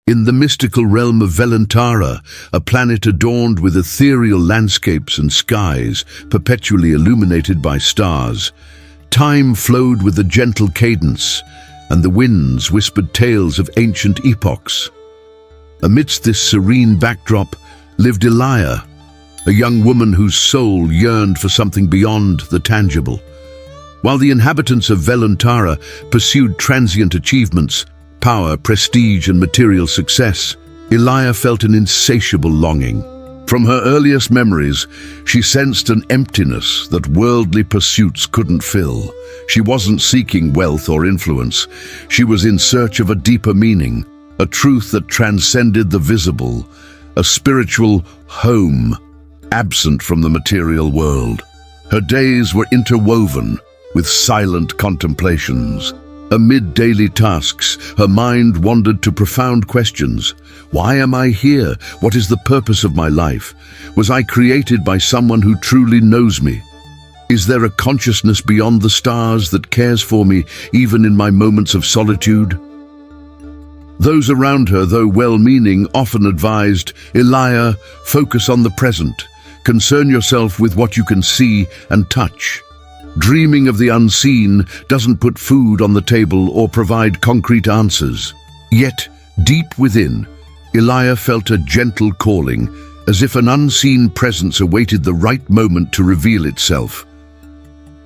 In the mystical realm of Velantara, a planet adorned with ethereal landscapes and skies, perpetually illuminated by stars, time flowed with a gentle cadence, and the winds whispered tales of ancient epochs. Amidst this serene backdrop lived Eliah, a young woman whose soul yearned for something beyond the tangible. While the inhabitants of Velantara pursued transient achievements, power, prestige, and material success, Eliah felt an insatiable longing. From her earliest memories, she sensed an emptiness that worldly pursuits couldn't fill. She wasn't seeking wealth or influence. She was in search of a deeper meaning, a truth that transcended the visible, a spiritual home, absent from the material world. Her days were interwoven with silent contemplations. Amid daily tasks, her mind wandered to profound questions. Why am I here? What is the purpose of my life? Was I created by someone who truly knows me? Is there a consciousness beyond the stars that cares for me, even in my moments of solitude? Those around her, though well-meaning, often advised, Eliah, focus on the present. Concern yourself with what you can see and touch. Dreaming of the unseen doesn't put food on the table or provide concrete answers. Yet, deep within, Eliah felt a gentle calling, as if an unseen presence awaited the right moment to reveal itself.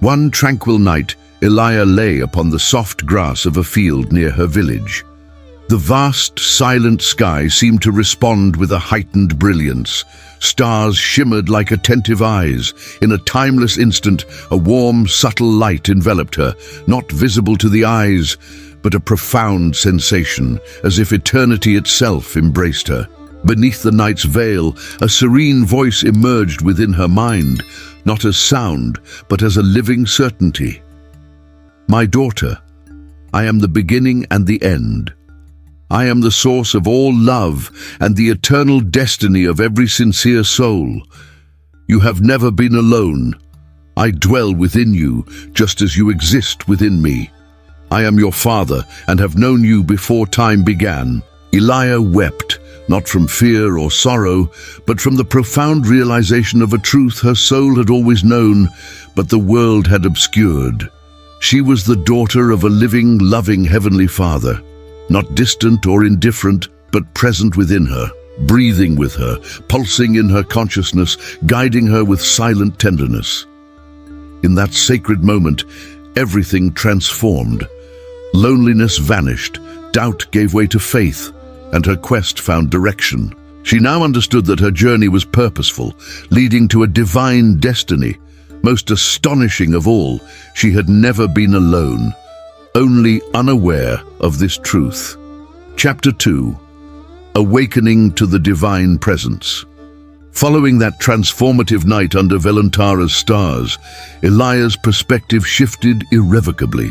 One tranquil night, Eliah lay upon the soft grass of a field near her village. The vast, silent sky seemed to respond with a heightened brilliance. Stars shimmered like attentive eyes. In a timeless instant, a warm, subtle light enveloped her, not visible to the eyes, but a profound sensation, as if eternity itself embraced her. Beneath the night's veil, a serene voice emerged within her mind, not as sound, but as a living certainty. My daughter, I am the beginning and the end. I am the source of all love and the eternal destiny of every sincere soul. You have never been alone. I dwell within you, just as you exist within me. I am your father and have known you before time began. Eliah wept, not from fear or sorrow, but from the profound realization of a truth her soul had always known, but the world had obscured. She was the daughter of a living, loving Heavenly Father. Not distant or indifferent, but present within her, breathing with her, pulsing in her consciousness, guiding her with silent tenderness. In that sacred moment, everything transformed. Loneliness vanished, doubt gave way to faith, and her quest found direction. She now understood that her journey was purposeful, leading to a divine destiny. Most astonishing of all, she had never been alone, only unaware of this truth. Chapter 2. Awakening to the Divine Presence. Following that transformative night under Velantara's stars, Eliah's perspective shifted irrevocably.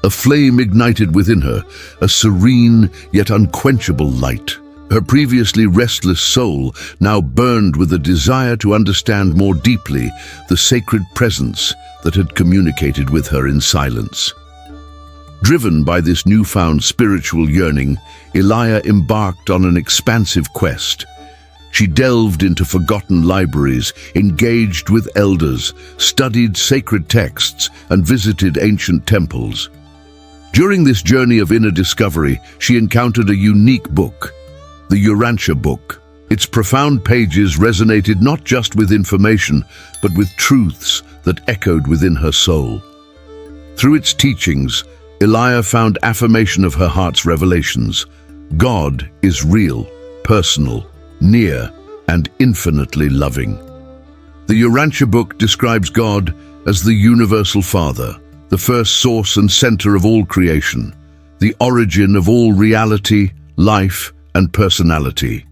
A flame ignited within her, a serene yet unquenchable light. Her previously restless soul now burned with a desire to understand more deeply the sacred presence that had communicated with her in silence. Driven by this newfound spiritual yearning, Eliah embarked on an expansive quest. She delved into forgotten libraries, engaged with elders, studied sacred texts, and visited ancient temples. During this journey of inner discovery, she encountered a unique book, the Urantia book. Its profound pages resonated not just with information, but with truths that echoed within her soul. Through its teachings, Eliah found affirmation of her heart's revelations. God is real, personal, near, and infinitely loving. The Urantia book describes God as the universal Father, the first source and center of all creation, the origin of all reality, life, and personality.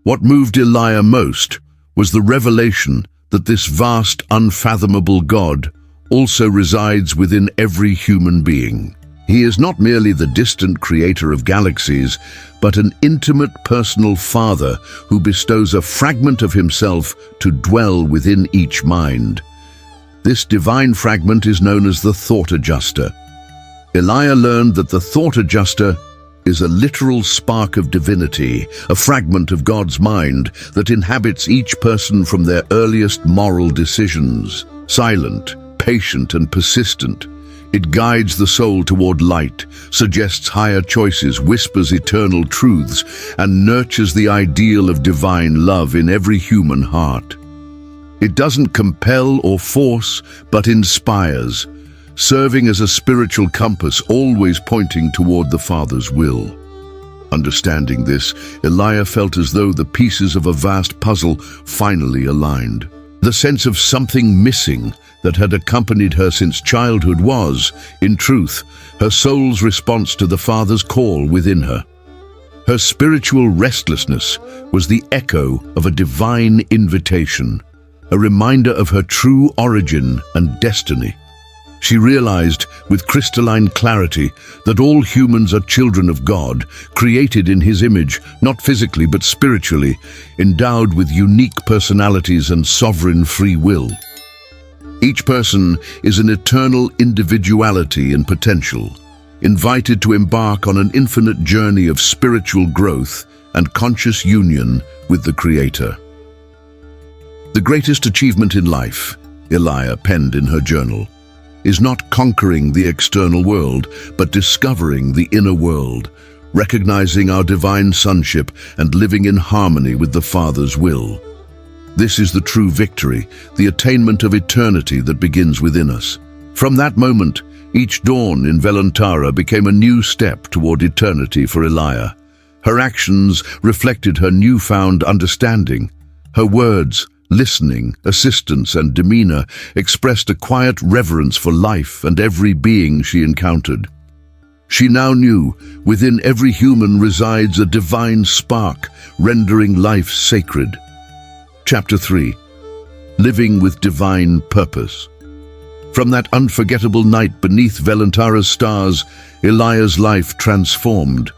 What moved Eliah most was the revelation that this vast, unfathomable God also resides within every human being. He is not merely the distant creator of galaxies, but an intimate personal Father who bestows a fragment of himself to dwell within each mind. This divine fragment is known as the thought adjuster. Eliah learned that the thought adjuster is a literal spark of divinity, a fragment of God's mind that inhabits each person from their earliest moral decisions. Silent, patient, and persistent, it guides the soul toward light, suggests higher choices, whispers eternal truths, and nurtures the ideal of divine love in every human heart. It doesn't compel or force, but inspires, serving as a spiritual compass always pointing toward the Father's will. Understanding this, Eliah felt as though the pieces of a vast puzzle finally aligned. The sense of something missing that had accompanied her since childhood was, in truth, her soul's response to the Father's call within her. Her spiritual restlessness was the echo of a divine invitation, a reminder of her true origin and destiny. She realized with crystalline clarity that all humans are children of God, created in His image, not physically but spiritually, endowed with unique personalities and sovereign free will. Each person is an eternal individuality and potential, invited to embark on an infinite journey of spiritual growth and conscious union with the Creator. The greatest achievement in life, Eliah penned in her journal, is not conquering the external world, but discovering the inner world, recognizing our divine sonship and living in harmony with the Father's will. This is the true victory, the attainment of eternity that begins within us. From that moment, each dawn in Velantara became a new step toward eternity for Eliah. Her actions reflected her newfound understanding. Her words, listening, assistance, and demeanor expressed a quiet reverence for life and every being she encountered. She now knew within every human resides a divine spark, rendering life sacred. Chapter 3. Living with Divine Purpose. From that unforgettable night beneath Velantara's stars, Eliah's life transformed.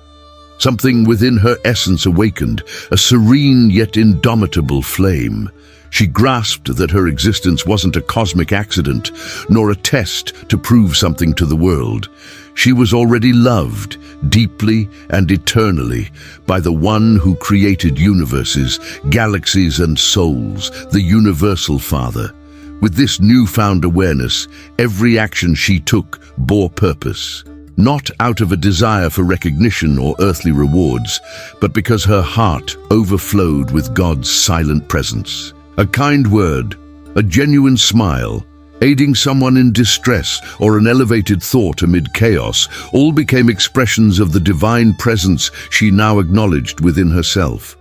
Something within her essence awakened, a serene yet indomitable flame. She grasped that her existence wasn't a cosmic accident, nor a test to prove something to the world. She was already loved, deeply and eternally, by the one who created universes, galaxies and souls, the Universal Father. With this newfound awareness, every action she took bore purpose. Not out of a desire for recognition or earthly rewards, but because her heart overflowed with God's silent presence. A kind word, a genuine smile, aiding someone in distress, or an elevated thought amid chaos, all became expressions of the divine presence she now acknowledged within herself.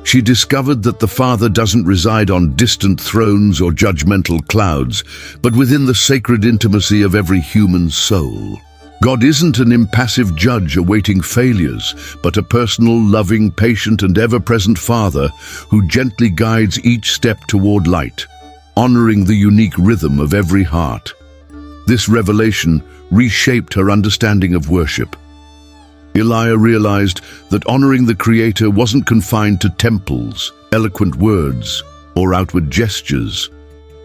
She discovered that the Father doesn't reside on distant thrones or judgmental clouds, but within the sacred intimacy of every human soul. God isn't an impassive judge awaiting failures, but a personal, loving, patient, and ever-present Father who gently guides each step toward light, honoring the unique rhythm of every heart. This revelation reshaped her understanding of worship. Eliah realized that honoring the Creator wasn't confined to temples, eloquent words, or outward gestures.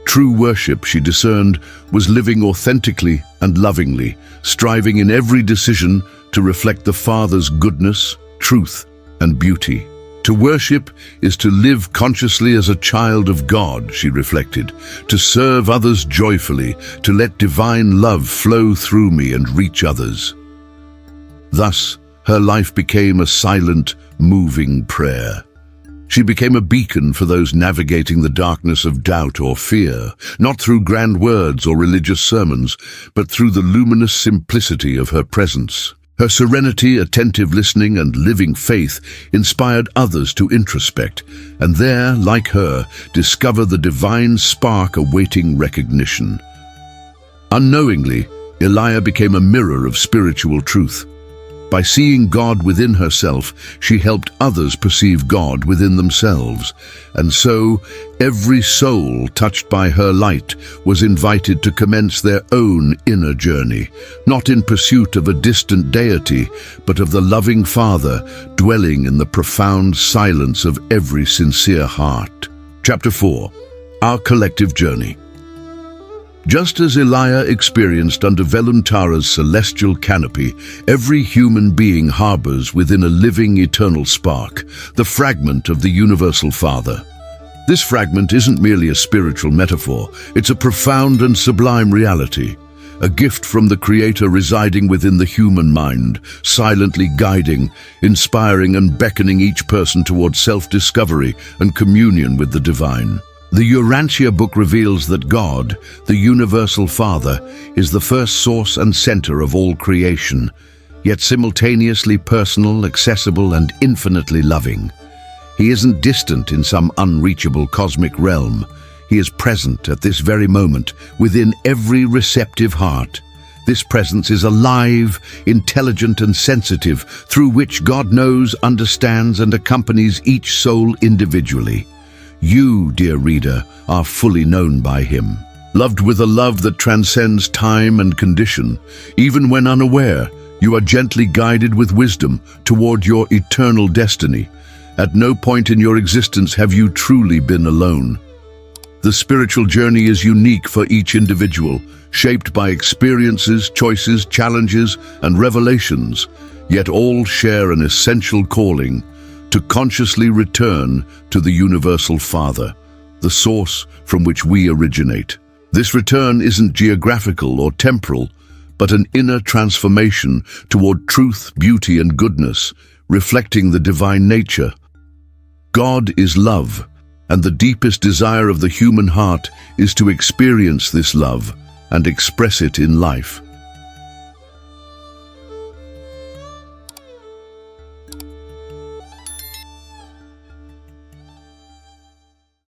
True worship, she discerned, was living authentically and lovingly, striving in every decision to reflect the Father's goodness, truth, and beauty. To worship is to live consciously as a child of God, she reflected, to serve others joyfully, to let divine love flow through me and reach others. Thus, her life became a silent, moving prayer. She became a beacon for those navigating the darkness of doubt or fear, not through grand words or religious sermons, but through the luminous simplicity of her presence. Her serenity, attentive listening, and living faith inspired others to introspect, and there, like her, discover the divine spark awaiting recognition. Unknowingly, Eliah became a mirror of spiritual truth. By seeing God within herself, she helped others perceive God within themselves. And so, every soul touched by her light was invited to commence their own inner journey, not in pursuit of a distant deity, but of the loving Father dwelling in the profound silence of every sincere heart. Chapter 4. Our Collective Journey. Just as Eliah experienced under Veluntara's celestial canopy, every human being harbors within a living eternal spark, the fragment of the Universal Father. This fragment isn't merely a spiritual metaphor, it's a profound and sublime reality, a gift from the Creator residing within the human mind, silently guiding, inspiring and beckoning each person towards self-discovery and communion with the divine. The Urantia book reveals that God, the Universal Father, is the first source and center of all creation, yet simultaneously personal, accessible, and infinitely loving. He isn't distant in some unreachable cosmic realm. He is present at this very moment within every receptive heart. This presence is alive, intelligent, and sensitive, through which God knows, understands, and accompanies each soul individually. You, dear reader, are fully known by Him. Loved with a love that transcends time and condition, even when unaware, you are gently guided with wisdom toward your eternal destiny. At no point in your existence have you truly been alone. The spiritual journey is unique for each individual, shaped by experiences, choices, challenges, and revelations, yet all share an essential calling to consciously return to the Universal Father, the source from which we originate. This return isn't geographical or temporal, but an inner transformation toward truth, beauty, and goodness, reflecting the divine nature. God is love, and the deepest desire of the human heart is to experience this love and express it in life.